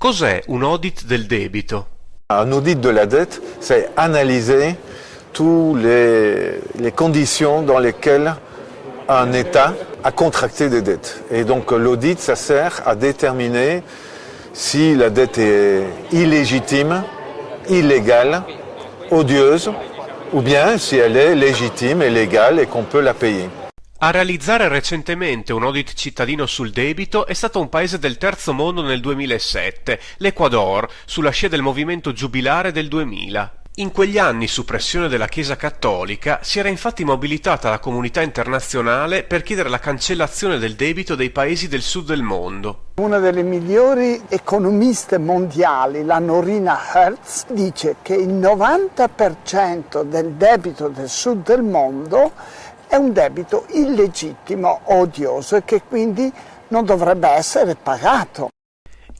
Cos'è un audit del debito? Un audit de la dette, c'est analyser toutes les conditions dans lesquelles un État a contracté des dettes. Et donc l'audit, ça sert à déterminer si la dette est illégitime, illégale, odieuse, ou bien si elle est légitime et légale et qu'on peut la payer. A realizzare recentemente un audit cittadino sul debito è stato un paese del terzo mondo nel 2007, l'Ecuador, sulla scia del movimento giubilare del 2000. In quegli anni, su pressione della Chiesa cattolica, si era infatti mobilitata la comunità internazionale per chiedere la cancellazione del debito dei paesi del sud del mondo. Una delle migliori economiste mondiali, la Norina Hertz, dice che il 90% del debito del sud del mondo è un debito illegittimo, odioso e che quindi non dovrebbe essere pagato.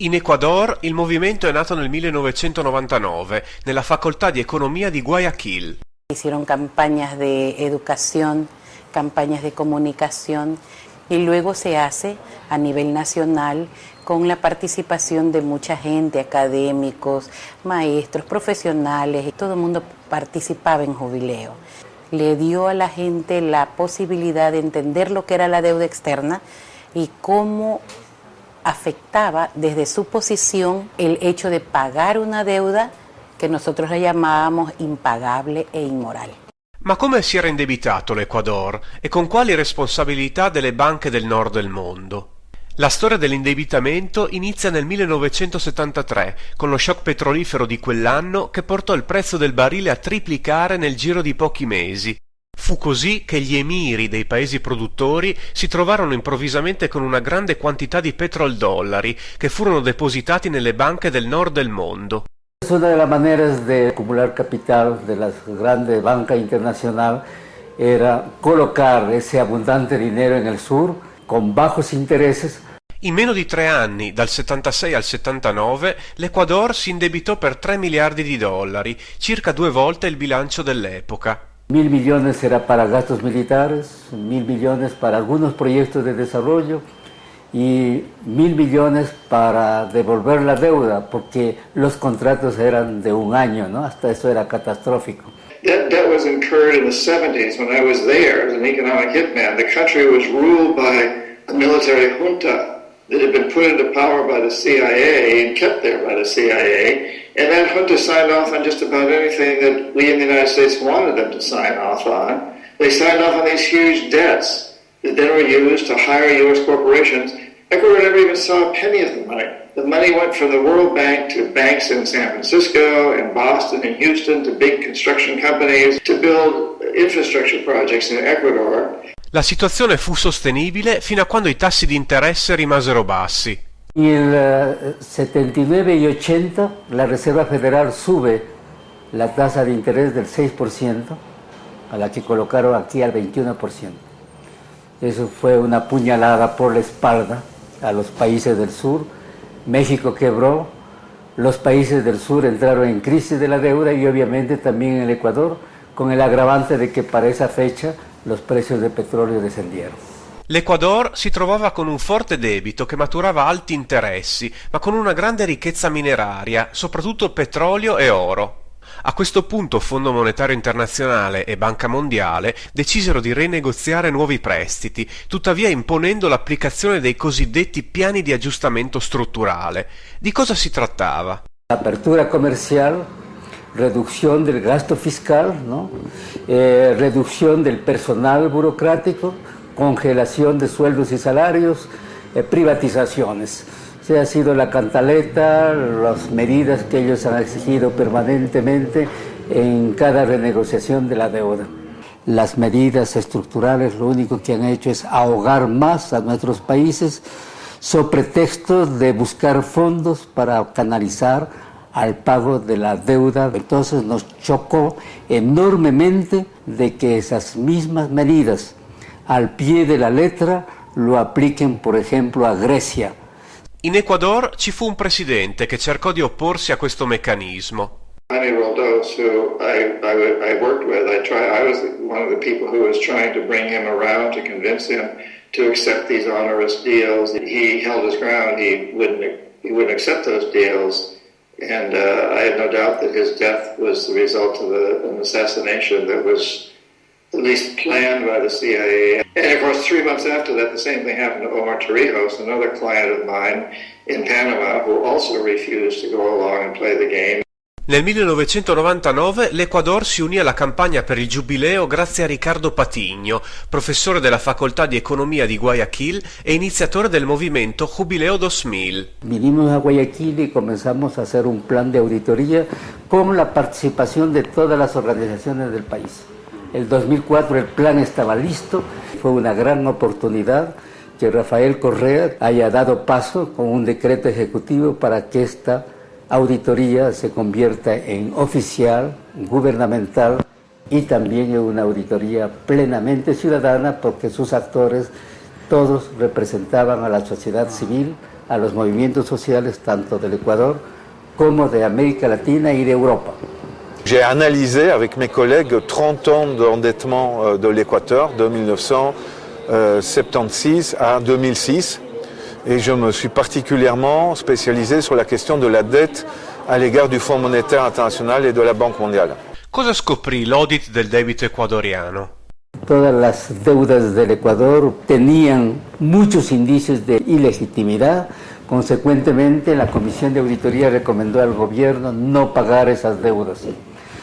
In Ecuador il movimento è nato nel 1999 nella facoltà di economia di Guayaquil. Hicieron campañas de educación, campañas de comunicación y luego se hace a nivel nacional con la participación de mucha gente, académicos, maestros, profesionales, y todo el mundo participaba en Jubileo. Le dio a la gente la posibilidad de entender lo que era la deuda externa y cómo afectaba desde su posición el hecho de pagar una deuda que nosotros la llamábamos impagable e inmoral. Ma come si era indebitato l'Ecuador e con quali responsabilità delle banche del nord del mondo? La storia dell'indebitamento inizia nel 1973 con lo shock petrolifero di quell'anno che portò il prezzo del barile a triplicare nel giro di pochi mesi. Fu così che gli emiri dei paesi produttori si trovarono improvvisamente con una grande quantità di petrodollari che furono depositati nelle banche del nord del mondo. Una de las maneras de acumular capital de las grandes bancas internacionales era colocar ese abundante dinero en el sur con bajos intereses. In meno di 3 anni, dal 76 al 79, l'Ecuador si indebitò per 3 miliardi di dollari, circa 2 volte il bilancio dell'epoca. 1.000 millones era para gastos militares, 1.000 millones para algunos proyectos de desarrollo y 1.000 millones para devolver la deuda, porque los contratos eran de un año, ¿no? Hasta eso era catastrófico. That debt was incurred in the 70s when I was there as an economic hitman. The country was ruled by a military junta that had been put into power by the CIA and kept there by the CIA. And that junta signed off on just about anything that we in the United States wanted them to sign off on. They signed off on these huge debts that then were used to hire U.S. corporations. Ecuador never even saw a penny of the money. The money went from the World Bank to banks in San Francisco and Boston and Houston to big construction companies to build infrastructure projects in Ecuador. La situazione fu sostenibile fino a quando i tassi di interesse rimasero bassi. Nel 79 y 80 la Reserva Federal sube la tasa de interés del 6% a la que colocaron aquí al 21%. Eso fue una puñalada por la espalda a los países del sur. México quebró, los países del sur entraron en crisis de la deuda y obviamente también en el Ecuador, con el agravante de que para esa fecha los precios del petrolio descendieron. L'Ecuador si trovava con un forte debito che maturava alti interessi, ma con una grande ricchezza mineraria, soprattutto petrolio e oro. A questo punto Fondo Monetario Internazionale e Banca Mondiale decisero di rinegoziare nuovi prestiti, tuttavia imponendo l'applicazione dei cosiddetti piani di aggiustamento strutturale. Di cosa si trattava? Apertura comercial, reducción del gasto fiscal, ¿no? Reducción del personal burocrático, congelación de sueldos y salarios, privatizaciones. Se ha sido la cantaleta, las medidas que ellos han exigido permanentemente en cada renegociación de la deuda. Las medidas estructurales lo único que han hecho es ahogar más a nuestros países sobre pretexto de buscar fondos para canalizar al pago de la deuda. Entonces nos chocó enormemente de que esas mismas medidas al pie de la letra lo apliquen, por ejemplo, a Grecia. In Ecuador ci fu un presidente che cercò di opporsi a questo meccanismo. Jaime Roldos, who I worked with, I was one of the people who was trying to bring him around to convince him to accept these onerous deals. He held his ground. He wouldn't he wouldn't accept those deals. And I have no doubt that his death was the result of an assassination that was at least planned by the CIA. And of course, 3 months after that, the same thing happened to Omar Torrijos, another client of mine in Panama, who also refused to go along and play the game. Nel 1999 l'Ecuador si unì alla campagna per il Giubileo grazie a Ricardo Patiño, professore della Facoltà di Economia di Guayaquil e iniziatore del movimiento Jubileo 2000. Vinimos a Guayaquil y comenzamos a hacer un plan de auditoría con la participación de todas las organizaciones del país. El 2004 el plan estaba listo, fue una gran oportunidad que Rafael Correa haya dado paso con un decreto ejecutivo para que esta auditoría se convierta en oficial, gubernamental y también en una auditoría plenamente ciudadana porque sus actores todos representaban a la sociedad civil, a los movimientos sociales tanto del Ecuador como de América Latina y de Europa. J'ai analysé avec mes collègues 30 ans d'endettement de l'Équateur, de 1976 à 2006. Et je me suis particulièrement spécialisé sur la question de la dette à l'égard du Fonds monétaire international et de la Banque mondiale. Cosa scoprì l'audit del debito ecuadoriano? Todas las deudas del Ecuador tenían muchos indicios de ilegitimidad. Consecuentemente, la Comisión de Auditoría recomendó al gobierno no pagar esas deudas.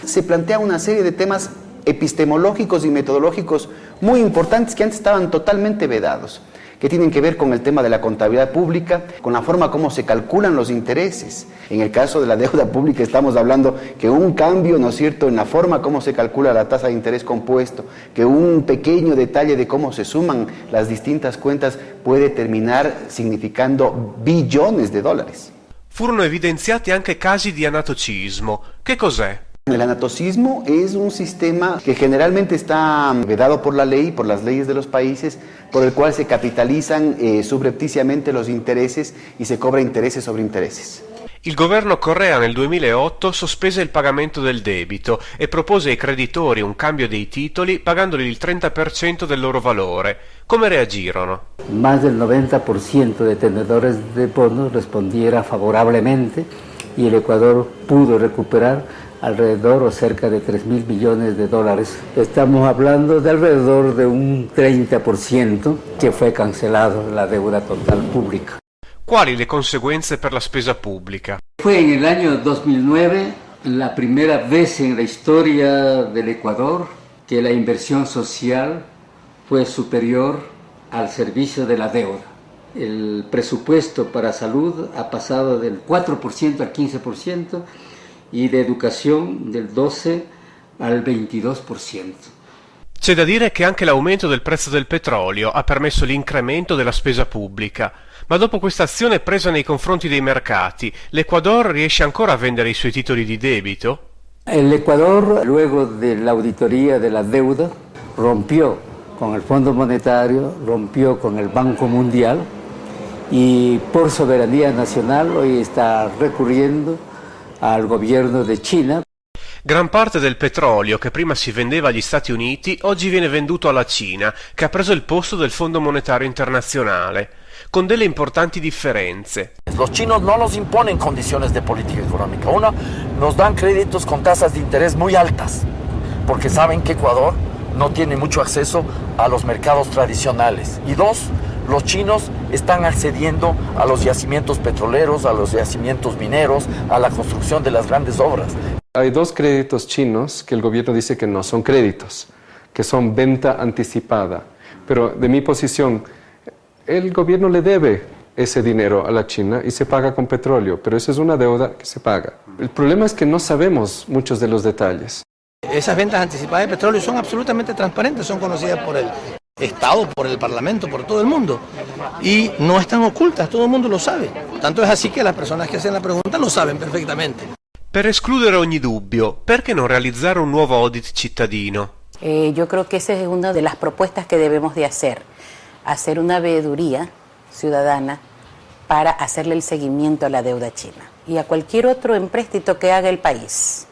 Se plantea una serie de temas epistemológicos y metodológicos muy importantes que antes estaban totalmente vedados, que tienen que ver con el tema de la contabilidad pública, con la forma como se calculan los intereses. En el caso de la deuda pública estamos hablando que un cambio, ¿no es cierto?, en la forma como se calcula la tasa de interés compuesto, que un pequeño detalle de cómo se suman las distintas cuentas puede terminar significando billones de dólares. Furono evidenziati anche casi di anatocismo. Che cos'è? El anatocismo es un sistema que generalmente está vedado por la ley, por las leyes de los países, por el cual se capitalizan subrepticiamente los intereses y se cobra intereses sobre intereses. Il governo Correa nel 2008 sospese il pagamento del debito e propose ai creditori un cambio dei titoli pagandoli il 30% del loro valore. Come reagirono? Más del 90% de tenedores de bonos respondiera favorablemente y el Ecuador pudo recuperar alrededor o cerca de 3.000 millones de dólares. Estamos hablando de alrededor de un 30% que fue cancelado la deuda total pública. Quali le conseguenze per la spesa pubblica? Fue en el año 2009 la primera vez en la historia del Ecuador que la inversión social fue superior al servicio de la deuda. El presupuesto para salud ha pasado del 4% al 15%, y de educación del 12 al 22%. C'è da dire che anche l'aumento del prezzo del petrolio ha permesso l'incremento della spesa pubblica, ma dopo questa azione presa nei confronti dei mercati, l'Ecuador riesce ancora a vendere i suoi titoli di debito? El Ecuador, luego de la auditoría de la deuda, rompió con el Fondo Monetario, rompió con el Banco Mundial y por soberanía nacional hoy está recurriendo al gobierno de Cina. Gran parte del petrolio che prima si vendeva agli Stati Uniti oggi viene venduto alla Cina, che ha preso il posto del Fondo Monetario Internazionale, con delle importanti differenze. Los chinos no nos imponen condiciones de política económica. Uno, nos dan créditos con tasas de interés muy altas, porque saben que Ecuador no tiene mucho acceso a los mercados tradicionales. Y dos, los chinos están accediendo a los yacimientos petroleros, a los yacimientos mineros, a la construcción de las grandes obras. Hay dos créditos chinos que el gobierno dice que no son créditos, que son venta anticipada. Pero de mi posición, el gobierno le debe ese dinero a la China y se paga con petróleo, pero esa es una deuda que se paga. El problema es que no sabemos muchos de los detalles. Esas ventas anticipadas de petróleo son absolutamente transparentes, son conocidas por el Estado, por el Parlamento, por todo el mundo. Y no están ocultas, todo el mundo lo sabe. Tanto es así que las personas que hacen la pregunta lo saben perfectamente. Per escludere ogni dubbio, perché non realizzare un nuovo audit cittadino? Yo creo que esa es una de las propuestas que debemos de hacer una veeduría ciudadana para hacerle el seguimiento a la deuda china y a cualquier otro empréstito que haga el país.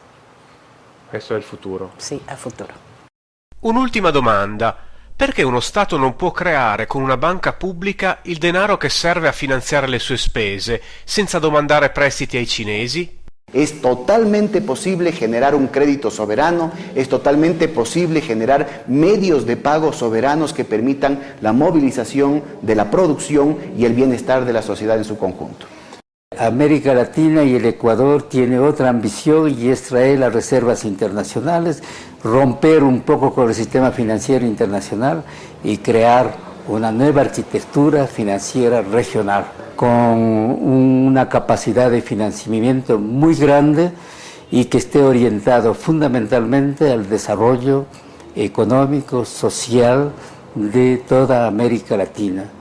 Questo è il futuro. Sí, a futuro. Un'ultima domanda. Perché uno Stato non può creare con una banca pubblica il denaro che serve a finanziare le sue spese, senza domandare prestiti ai cinesi? Es totalmente posible generar un crédito soberano, es totalmente posible generar medios de pago soberanos que permitan la movilización de la producción y el bienestar de la sociedad en su conjunto. América Latina y el Ecuador tiene otra ambición y es traer las reservas internacionales, romper un poco con el sistema financiero internacional y crear una nueva arquitectura financiera regional con una capacidad de financiamiento muy grande y que esté orientado fundamentalmente al desarrollo económico, social de toda América Latina.